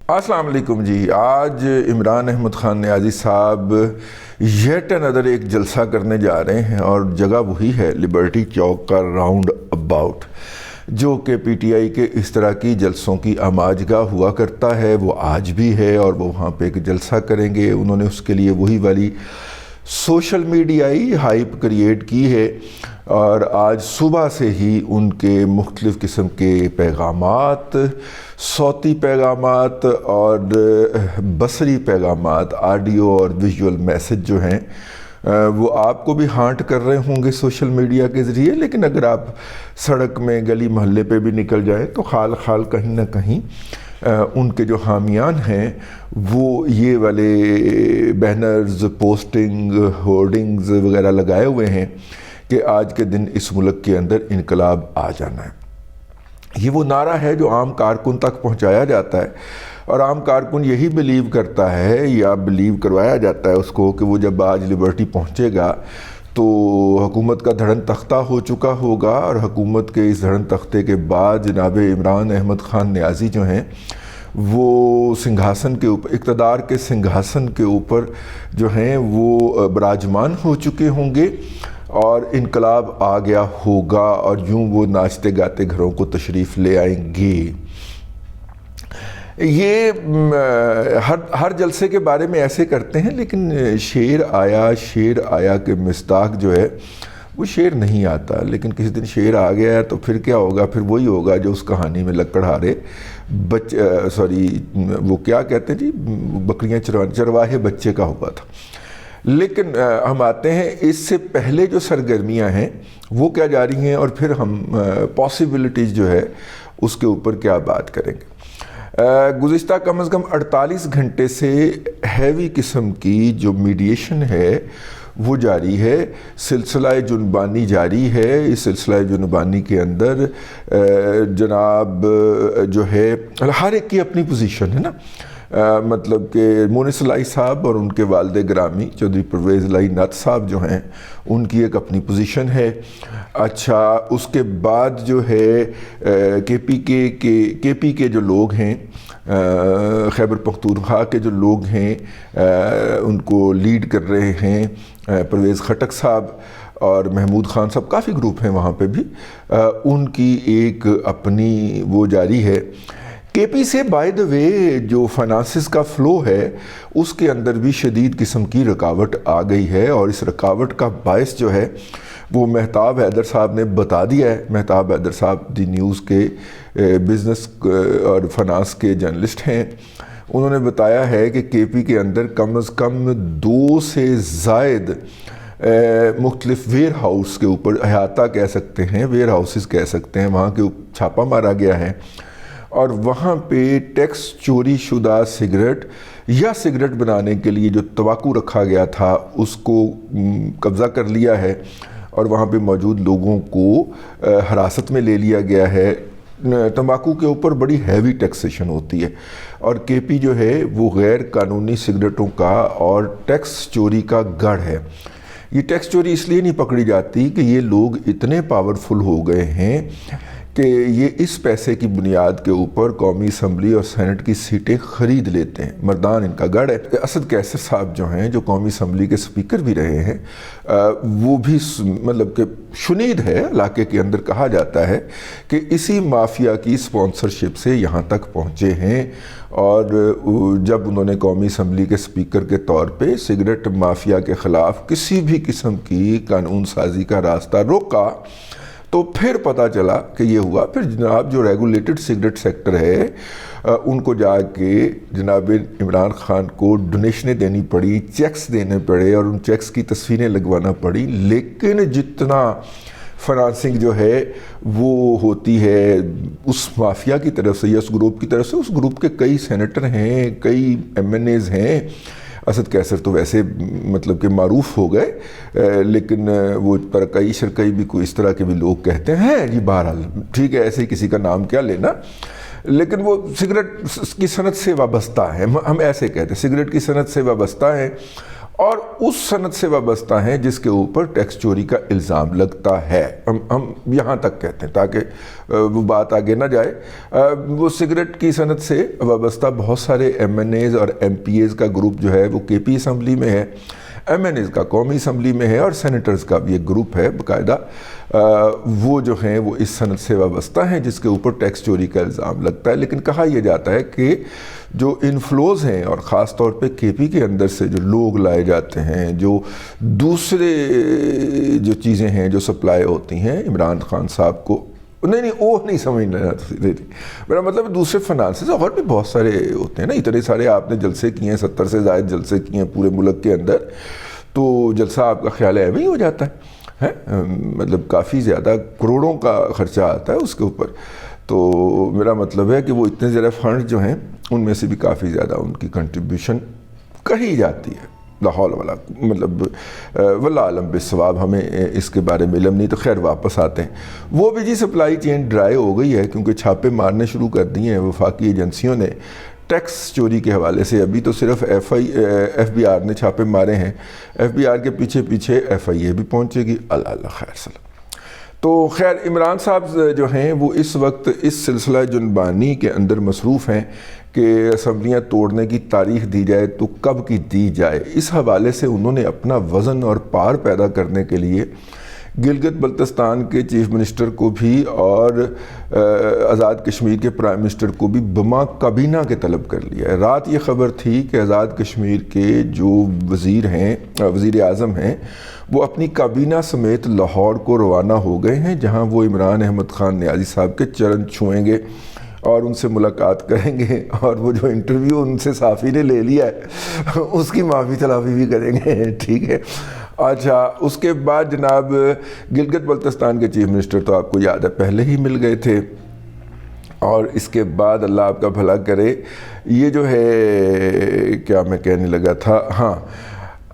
السلام علیکم جی. آج عمران احمد خان نیازی صاحب یٹ انادر ایک جلسہ کرنے جا رہے ہیں اور جگہ وہی ہے لبرٹی چوک کا راؤنڈ اباؤٹ، جو کہ پی ٹی آئی کے اس طرح کی جلسوں کی آماج گاہ ہوا کرتا ہے. وہ آج بھی ہے اور وہ وہاں پہ ایک جلسہ کریں گے. انہوں نے اس کے لیے وہی والی سوشل میڈیائی ہائپ کریٹ کی ہے اور آج صبح سے ہی ان کے مختلف قسم کے پیغامات، صوتی پیغامات اور بصری پیغامات، آڈیو اور ویژول میسج جو ہیں وہ آپ کو بھی ہانٹ کر رہے ہوں گے سوشل میڈیا کے ذریعے. لیکن اگر آپ سڑک میں گلی محلے پہ بھی نکل جائیں تو خال خال کہیں نہ کہیں ان کے جو حامیان ہیں وہ یہ والے بینرز، پوسٹنگ، ہورڈنگز وغیرہ لگائے ہوئے ہیں کہ آج کے دن اس ملک کے اندر انقلاب آ جانا ہے. یہ وہ نعرہ ہے جو عام کارکن تک پہنچایا جاتا ہے اور عام کارکن یہی بلیو کرتا ہے یا بلیو کروایا جاتا ہے اس کو کہ وہ جب آج لبرٹی پہنچے گا تو حکومت کا دھڑن تختہ ہو چکا ہوگا اور حکومت کے اس دھڑن تختے کے بعد جناب عمران احمد خان نیازی جو ہیں وہ سنگھاسن کے اوپر، اقتدار کے سنگھاسن کے اوپر جو ہیں وہ براجمان ہو چکے ہوں گے اور انقلاب آ گیا ہوگا اور یوں وہ ناچتے گاتے گھروں کو تشریف لے آئیں گے. یہ ہر جلسے کے بارے میں ایسے کرتے ہیں، لیکن شیر آیا کہ مصداق جو ہے وہ شیر نہیں آتا. لیکن کسی دن شیر آ گیا ہے تو پھر کیا ہوگا؟ پھر وہی ہوگا جو اس کہانی میں لکڑہارے وہ کیا کہتے ہیں جی، بکریاں چرواہے بچے کا ہوا تھا. لیکن ہم آتے ہیں اس سے پہلے جو سرگرمیاں ہیں وہ کیا جاری ہیں اور پھر ہم پاسبلٹیز جو ہے اس کے اوپر کیا بات کریں گے. گزشتہ کم از کم 48 گھنٹے سے ہیوی قسم کی جو میڈیشن ہے وہ جاری ہے، سلسلہ جنبانی جاری ہے. اس سلسلہ جنبانی کے اندر جناب جو ہے ہر ایک کی اپنی پوزیشن ہے نا، مطلب کہ مونس الہی صاحب اور ان کے والد گرامی چودھری پرویز الہی نتھ صاحب جو ہیں ان کی ایک اپنی پوزیشن ہے. اچھا، اس کے بعد جو ہے کے پی کے جو لوگ ہیں، خیبر پختونخوا کے جو لوگ ہیں ان کو لیڈ کر رہے ہیں پرویز خٹک صاحب اور محمود خان صاحب، کافی گروپ ہیں وہاں پہ بھی، ان کی ایک اپنی وہ جاری ہے. کے پی سے بائی دا وے جو فائنانسز کا فلو ہے اس کے اندر بھی شدید قسم کی رکاوٹ آ گئی ہے اور اس رکاوٹ کا باعث جو ہے وہ مہتاب حیدر صاحب نے بتا دیا ہے. مہتاب حیدر صاحب دی نیوز کے بزنس اور فائنانس کے جرنلسٹ ہیں. انہوں نے بتایا ہے کہ کے پی کے اندر کم از کم 2 سے زائد مختلف ویئر ہاؤس کے اوپر، احاطہ کہہ سکتے ہیں، ویئر ہاؤسز کہہ سکتے ہیں، وہاں کے چھاپہ مارا گیا ہے اور وہاں پہ ٹیکس چوری شدہ سگریٹ یا سگریٹ بنانے کے لیے جو تمباکو رکھا گیا تھا اس کو قبضہ کر لیا ہے اور وہاں پہ موجود لوگوں کو حراست میں لے لیا گیا ہے. تمباکو کے اوپر بڑی ہیوی ٹیکسیشن ہوتی ہے اور کے پی جو ہے وہ غیر قانونی سگریٹوں کا اور ٹیکس چوری کا گڑھ ہے. یہ ٹیکس چوری اس لیے نہیں پکڑی جاتی کہ یہ لوگ اتنے پاورفل ہو گئے ہیں کہ یہ اس پیسے کی بنیاد کے اوپر قومی اسمبلی اور سینٹ کی سیٹیں خرید لیتے ہیں. مردان ان کا گڑھ ہے. اسد کیسر صاحب جو ہیں، جو قومی اسمبلی کے سپیکر بھی رہے ہیں، وہ بھی مطلب کہ شنید ہے علاقے کے اندر. کہا جاتا ہے کہ اسی مافیا کی سپانسرشپ سے یہاں تک پہنچے ہیں اور جب انہوں نے قومی اسمبلی کے سپیکر کے طور پہ سگریٹ مافیا کے خلاف کسی بھی قسم کی قانون سازی کا راستہ روکا تو پھر پتہ چلا کہ یہ ہوا. پھر جناب جو ریگولیٹڈ سگریٹ سیکٹر ہے ان کو جا کے جناب عمران خان کو ڈونیشنیں دینی پڑی، چیکس دینے پڑے اور ان چیکس کی تصویریں لگوانا پڑی. لیکن جتنا فنانسنگ جو ہے وہ ہوتی ہے اس مافیا کی طرف سے یا اس گروپ کی طرف سے، اس گروپ کے کئی سینیٹر ہیں، کئی ایم این ایز ہیں. اسد کیسر تو ویسے مطلب کہ معروف ہو گئے، لیکن وہ ترکئی شرکئی بھی کوئی اس طرح کے بھی لوگ کہتے ہیں جی. بہرحال ٹھیک ہے، ایسے کسی کا نام کیا لینا، لیکن وہ سگریٹ کی صنعت سے وابستہ ہے. ہم ایسے کہتے ہیں سگریٹ کی صنعت سے وابستہ ہیں اور اس سند سے وابستہ ہیں جس کے اوپر ٹیکس چوری کا الزام لگتا ہے. ہم یہاں تک کہتے ہیں تاکہ وہ بات آگے نہ جائے. وہ سگریٹ کی سند سے وابستہ بہت سارے ایم این ایز اور ایم پی ایز کا گروپ جو ہے وہ کے پی اسمبلی میں ہے, ایم این ایز کا قومی اسمبلی میں ہے, اور سینیٹرز کا بھی ایک گروپ ہے باقاعدہ. وہ جو ہیں وہ اس سند سے وابستہ ہیں جس کے اوپر ٹیکس چوری کا الزام لگتا ہے. لیکن کہا یہ جاتا ہے کہ جو انفلوز ہیں, اور خاص طور پہ کے پی کے اندر سے جو لوگ لائے جاتے ہیں, جو دوسرے جو چیزیں ہیں جو سپلائی ہوتی ہیں عمران خان صاحب کو, نہیں وہ نہیں سمجھنا میرا مطلب دوسرے فنانسز اور بھی بہت سارے ہوتے ہیں نا. اتنے سارے آپ نے جلسے کیے ہیں, 70 سے زائد جلسے کیے ہیں پورے ملک کے اندر, تو جلسہ آپ کا خیال ہے ہی ہو جاتا ہے, مطلب کافی زیادہ کروڑوں کا خرچہ آتا ہے اس کے اوپر. تو میرا مطلب ہے کہ وہ اتنے زیادہ فنڈ جو ہیں ان میں سے بھی کافی زیادہ ان کی کنٹریبیوشن کہی جاتی ہے. لاہور والا مطلب واللہ عالم بالصواب, ہمیں اس کے بارے میں علم نہیں. تو خیر واپس آتے ہیں. وہ بھی جی سپلائی چین ڈرائی ہو گئی ہے کیونکہ چھاپے مارنے شروع کر دیے ہیں وفاقی ایجنسیوں نے ٹیکس چوری کے حوالے سے. ابھی تو صرف ایف بی آر نے چھاپے مارے ہیں, ایف بی آر کے پیچھے پیچھے ایف آئی اے بھی پہنچے گی. اللہ خیر سلام. تو خیر عمران صاحب جو ہیں وہ اس وقت اس سلسلہ جنبانی کے اندر مصروف ہیں کہ اسمبلیاں توڑنے کی تاریخ دی جائے تو کب کی دی جائے. اس حوالے سے انہوں نے اپنا وزن اور پار پیدا کرنے کے لیے گلگت بلتستان کے چیف منسٹر کو بھی اور آزاد کشمیر کے پرائم منسٹر کو بھی بما کابینہ کے طلب کر لیا ہے. رات یہ خبر تھی کہ آزاد کشمیر کے جو وزیر ہیں, وزیر اعظم ہیں, وہ اپنی کابینہ سمیت لاہور کو روانہ ہو گئے ہیں, جہاں وہ عمران احمد خان نیازی صاحب کے چرن چھوئیں گے اور ان سے ملاقات کریں گے, اور وہ جو انٹرویو ان سے صحافی نے لے لیا ہے اس کی معافی تلافی بھی کریں گے. ٹھیک ہے. اچھا, اس کے بعد جناب گلگت بلتستان کے چیف منسٹر تو آپ کو یاد ہے پہلے ہی مل گئے تھے, اور اس کے بعد اللہ آپ کا بھلا کرے یہ جو ہے کیا میں کہنے لگا تھا, ہاں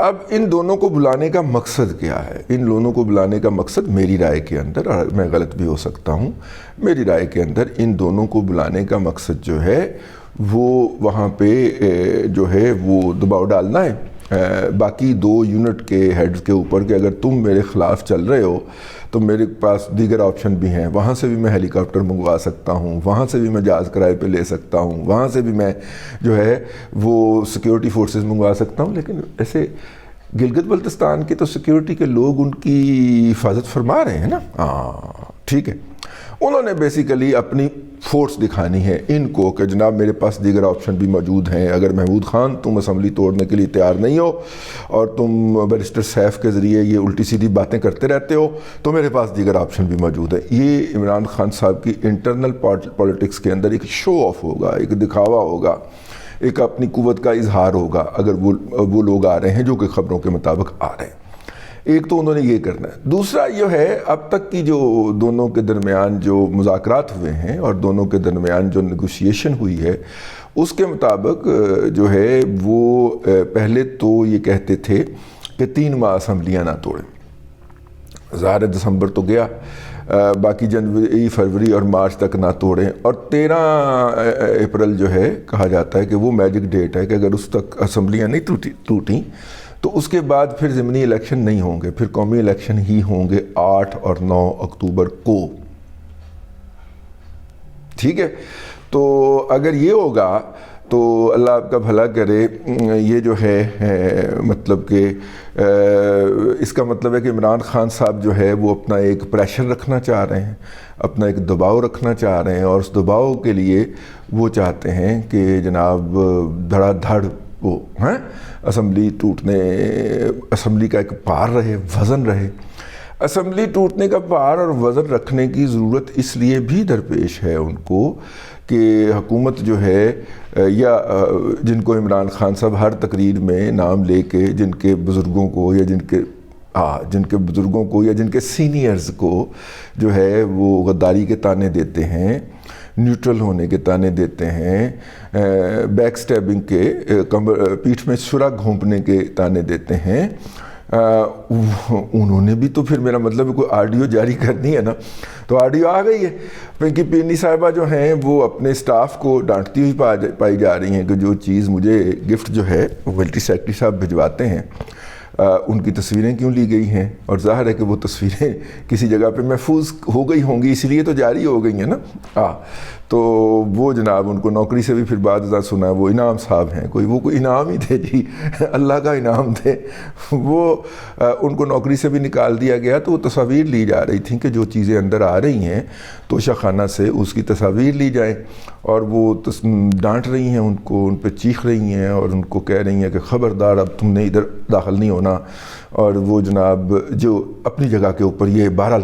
اب ان دونوں کو بلانے کا مقصد کیا ہے. ان دونوں کو بلانے کا مقصد میری رائے کے اندر, اور میں غلط بھی ہو سکتا ہوں, میری رائے کے اندر ان دونوں کو بلانے کا مقصد جو ہے وہ وہاں پہ جو ہے وہ دباؤ ڈالنا ہے باقی دو یونٹ کے ہیڈز کے اوپر کہ اگر تم میرے خلاف چل رہے ہو تو میرے پاس دیگر آپشن بھی ہیں. وہاں سے بھی میں ہیلی کاپٹر منگوا سکتا ہوں, وہاں سے بھی میں جہاز کرائے پہ لے سکتا ہوں, وہاں سے بھی میں جو ہے وہ سیکیورٹی فورسز منگوا سکتا ہوں. لیکن ایسے گلگت بلتستان کے تو سیکیورٹی کے لوگ ان کی حفاظت فرما رہے ہیں نا. ہاں ٹھیک ہے. انہوں نے بیسیکلی اپنی فورس دکھانی ہے ان کو کہ جناب میرے پاس دیگر آپشن بھی موجود ہیں. اگر محمود خان تم اسمبلی توڑنے کے لیے تیار نہیں ہو اور تم بیرسٹر سیف کے ذریعے یہ الٹی سیدھی باتیں کرتے رہتے ہو تو میرے پاس دیگر آپشن بھی موجود ہے. یہ عمران خان صاحب کی انٹرنل پالیٹکس کے اندر ایک شو آف ہوگا, ایک دکھاوا ہوگا, ایک اپنی قوت کا اظہار ہوگا اگر وہ لوگ آ رہے ہیں جو کہ خبروں کے مطابق آ رہے ہیں. ایک تو انہوں نے یہ کرنا ہے. دوسرا یہ ہے اب تک کی جو دونوں کے درمیان جو مذاکرات ہوئے ہیں اور دونوں کے درمیان جو نیگوشیشن ہوئی ہے اس کے مطابق جو ہے وہ پہلے تو یہ کہتے تھے کہ 3 ماہ اسمبلیاں نہ توڑیں. ظاہر دسمبر تو گیا, باقی جنوری, فروری اور مارچ تک نہ توڑیں, اور 13 اپریل جو ہے کہا جاتا ہے کہ وہ میجک ڈیٹ ہے کہ اگر اس تک اسمبلیاں نہیں ٹوٹیں تو اس کے بعد پھر ضمنی الیکشن نہیں ہوں گے, پھر قومی الیکشن ہی ہوں گے 8 اور 9 اکتوبر کو. ٹھیک ہے. تو اگر یہ ہوگا تو اللہ آپ کا بھلا کرے. یہ جو ہے مطلب کہ اس کا مطلب ہے کہ عمران خان صاحب جو ہے وہ اپنا ایک پریشر رکھنا چاہ رہے ہیں, اپنا ایک دباؤ رکھنا چاہ رہے ہیں, اور اس دباؤ کے لیے وہ چاہتے ہیں کہ جناب دھڑا دھڑ وہ اسمبلی ٹوٹنے, اسمبلی کا ایک پار رہے, وزن رہے. اسمبلی ٹوٹنے کا پار اور وزن رکھنے کی ضرورت اس لیے بھی درپیش ہے ان کو کہ حکومت جو ہے یا جن کو عمران خان صاحب ہر تقریر میں نام لے کے جن کے بزرگوں کو یا جن کے بزرگوں کو یا جن کے سینئرز کو جو ہے وہ غداری کے تانے دیتے ہیں, نیوٹرل ہونے کے تانے دیتے ہیں, بیک سٹیبنگ کے پیٹھ میں چھرا گھونپنے کے تانے دیتے ہیں, انہوں نے بھی تو پھر میرا مطلب کوئی آڈیو جاری کرنی ہے نا، تو آڈیو آ گئی ہے۔ پنکی پیرنی صاحبہ جو ہیں وہ اپنے سٹاف کو ڈانٹتی ہوئی پائی جا رہی ہیں کہ جو چیز مجھے گفٹ جو ہے وہ ملٹری سیکرٹری صاحب بھجواتے ہیں ان کی تصویریں کیوں لی گئی ہیں، اور ظاہر ہے کہ وہ تصویریں کسی جگہ پہ محفوظ ہو گئی ہوں گی، اس لیے تو جاری ہو گئی ہیں نا۔ تو وہ جناب ان کو نوکری سے بھی پھر بعد ازاں سنا، وہ انعام صاحب ہیں، کوئی انعام ہی تھے جی، اللہ کا انعام تھے وہ، ان کو نوکری سے بھی نکال دیا گیا۔ تو وہ تصاویر لی جا رہی تھیں کہ جو چیزیں اندر آ رہی ہیں توشہ خانہ سے اس کی تصاویر لی جائیں، اور وہ ڈانٹ رہی ہیں ان کو، ان پہ چیخ رہی ہیں اور ان کو کہہ رہی ہیں کہ خبردار اب تم نے ادھر داخل نہیں ہونا۔ اور وہ جناب جو اپنی جگہ کے اوپر، یہ بہرحال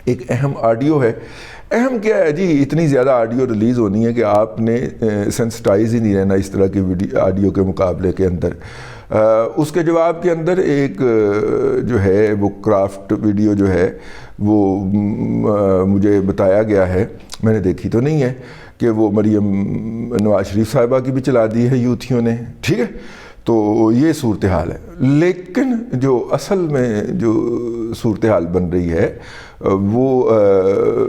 ایک اہم آڈیو ہے۔ اہم کیا ہے جی، اتنی زیادہ آڈیو ریلیز ہونی ہے کہ آپ نے سینسٹائز ہی نہیں رہنا اس طرح کی آڈیو کے مقابلے کے اندر۔ اس کے جواب کے اندر ایک جو ہے وہ کرافٹ ویڈیو جو ہے وہ مجھے بتایا گیا ہے، میں نے دیکھی تو نہیں ہے، کہ وہ مریم نواز شریف صاحبہ کی بھی چلا دی ہے یوتھیوں نے، ٹھیک ہے۔ تو یہ صورتحال ہے، لیکن جو اصل میں جو صورتحال بن رہی ہے وہ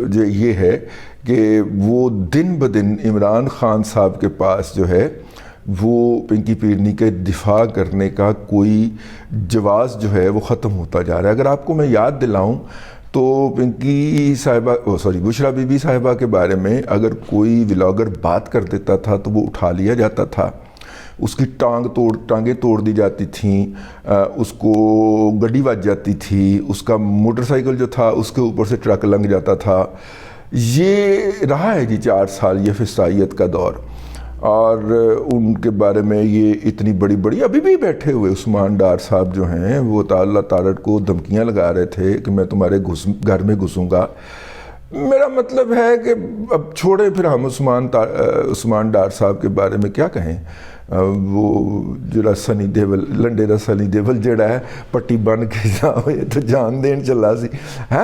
جو یہ ہے کہ وہ دن بدن عمران خان صاحب کے پاس جو ہے وہ پنکی پیرنی کے دفاع کرنے کا کوئی جواز جو ہے وہ ختم ہوتا جا رہا ہے۔ اگر آپ کو میں یاد دلاؤں تو پنکی صاحبہ بشرا بی بی صاحبہ کے بارے میں اگر کوئی ولاگر بات کر دیتا تھا تو وہ اٹھا لیا جاتا تھا، اس کی ٹانگیں توڑ دی جاتی تھیں، اس کو گڈی بج جاتی تھی، اس کا موٹر سائیکل جو تھا اس کے اوپر سے ٹرک لنگ جاتا تھا۔ یہ رہا ہے جی 4 سال یہ فسائیت کا دور، اور ان کے بارے میں یہ اتنی بڑی ابھی بھی بیٹھے ہوئے عثمان ڈار صاحب جو ہیں وہ اللہ تارٹ کو دھمکیاں لگا رہے تھے کہ میں تمہارے گھر میں گھسوں گا۔ میرا مطلب ہے کہ اب چھوڑے پھر ہم عثمان ڈار صاحب کے بارے میں کیا کہیں، وہ جڑا سنی دیول لنڈے دا سنی دیول جڑا ہے پٹی بن کے جاؤ یہ تو جان دین چلا سی ہے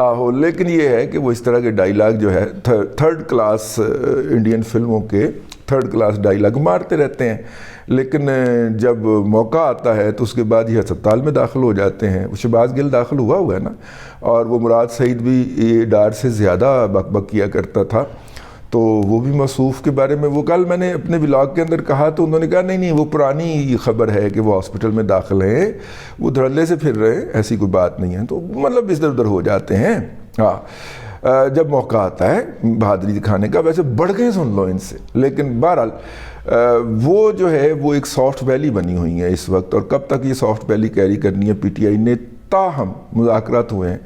آہو۔ لیکن یہ ہے کہ وہ اس طرح کے ڈائیلاگ جو ہے تھرڈ کلاس انڈین فلموں کے تھرڈ کلاس ڈائیلاگ مارتے رہتے ہیں، لیکن جب موقع آتا ہے تو اس کے بعد یہ ہسپتال میں داخل ہو جاتے ہیں۔ شہباز گل داخل ہوا ہے نا، اور وہ مراد سعید بھی یہ ڈار سے زیادہ بک بک کیا کرتا تھا، تو وہ بھی موصوف کے بارے میں وہ کل میں نے اپنے ولاگ کے اندر کہا تو انہوں نے کہا نہیں وہ پرانی خبر ہے کہ وہ ہاسپٹل میں داخل ہیں، وہ دھڑلے سے پھر رہے ہیں، ایسی کوئی بات نہیں ہے۔ تو مطلب ادھر ادھر ہو جاتے ہیں جب موقع آتا ہے بہادری دکھانے کا۔ ویسے بڑھ گئے سن لو ان سے، لیکن بہرحال وہ جو ہے وہ ایک سافٹ ویلی بنی ہوئی ہے اس وقت، اور کب تک یہ سافٹ ویلی کیری کرنی ہے پی ٹی آئی نے، تاہم مذاکرات ہوئے ہیں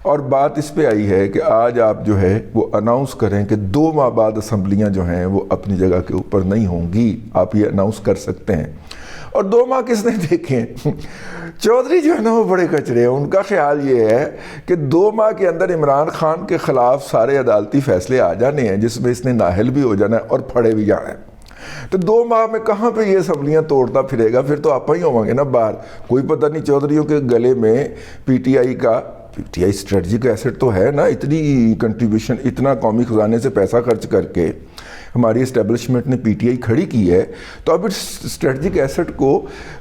اور بات اس پہ آئی ہے کہ آج آپ جو ہے وہ اناؤنس کریں کہ 2 ماہ بعد اسمبلیاں جو ہیں وہ اپنی جگہ کے اوپر نہیں ہوں گی، آپ یہ اناؤنس کر سکتے ہیں۔ اور 2 ماہ کس نے دیکھیں، چودھری جو ہے نا وہ بڑے کچرے ہیں، ان کا خیال یہ ہے کہ 2 ماہ کے اندر عمران خان کے خلاف سارے عدالتی فیصلے آ جانے ہیں جس میں اس نے نااہل بھی ہو جانا ہے اور پھڑے بھی جانا ہے۔ تو 2 ماہ میں کہاں پہ یہ اسمبلیاں توڑتا پھرے گا، پھر تو آپ ہی ہوں گے نا باہر۔ کوئی پتہ نہیں چودھریوں کے گلے میں P T I strategic asset تو ہے نا، اتنی کنٹریبیوشن، اتنا قومی خزانے سے پیسہ خرچ کر کے ہماری اسٹیبلشمنٹ نے پی ٹی آئی کھڑی کی ہے، تو اب اسٹریٹجک ایسٹ کو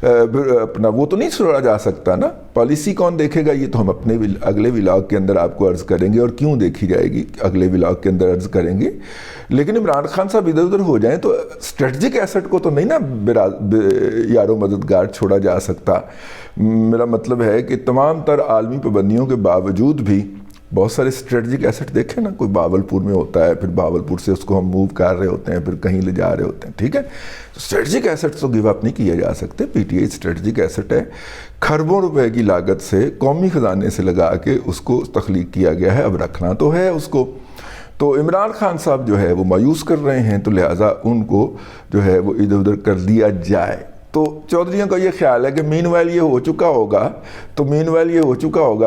اپنا وہ تو نہیں چھوڑا جا سکتا نا۔ پالیسی کون دیکھے گا، یہ تو ہم اپنے اگلے ولاگ کے اندر آپ کو عرض کریں گے، اور کیوں دیکھی جائے گی اگلے ولاگ کے اندر عرض کریں گے۔ لیکن عمران خان صاحب ادھر ادھر ہو جائیں تو اسٹریٹجک ایسٹ کو تو نہیں نا یارو مددگار چھوڑا جا سکتا۔ میرا مطلب ہے کہ تمام تر عالمی پابندیوں کے باوجود بھی بہت سارے اسٹریٹجک ایسٹ دیکھیں نا، کوئی باولپور میں ہوتا ہے، پھر باولپور سے اس کو ہم موو کر رہے ہوتے ہیں، پھر کہیں لے جا رہے ہوتے ہیں، ٹھیک ہے۔ اسٹریٹجک ایسٹ تو گیو اپ نہیں کیے جا سکتے۔ P T I strategic asset ہے، کھربوں روپے کی لاگت سے قومی خزانے سے لگا کے اس کو تخلیق کیا گیا ہے، اب رکھنا تو ہے اس کو۔ تو عمران خان صاحب جو ہے وہ مایوس کر رہے ہیں، تو لہٰذا ان کو جو ہے وہ ادھر ادھر کر دیا جائے۔ تو چودھریوں کا یہ خیال ہے کہ مین ویل یہ ہو چکا ہوگا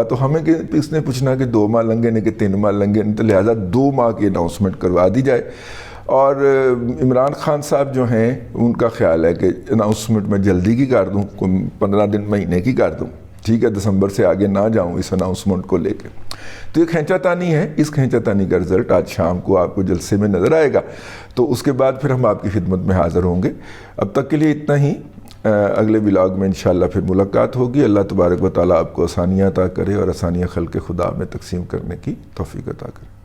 تو ہمیں اس نے پوچھنا کہ 2 ماہ لنگے نے کہ 3 ماہ لنگے نے، تو لہٰذا 2 ماہ کی اناؤنسمنٹ کروا دی جائے۔ اور عمران خان صاحب جو ہیں ان کا خیال ہے کہ اناؤنسمنٹ میں جلدی کی کر دوں، 15 دن مہینے کی کر دوں، ٹھیک ہے، دسمبر سے آگے نہ جاؤں اس اناؤنسمنٹ کو لے کے۔ تو یہ کھینچا تانی ہے، اس کھینچا تانی کا رزلٹ آج شام کو آپ کو جلسے میں نظر آئے گا، تو اس کے بعد پھر ہم آپ کی خدمت میں حاضر ہوں گے۔ اب تک کے لیے اتنا ہی، اگلے ولاگ میں انشاءاللہ پھر ملاقات ہوگی. اللہ تبارک و تعالیٰ آپ کو آسانیاں عطا کرے اور آسانیاں خلق خدا میں تقسیم کرنے کی توفیق عطا کرے.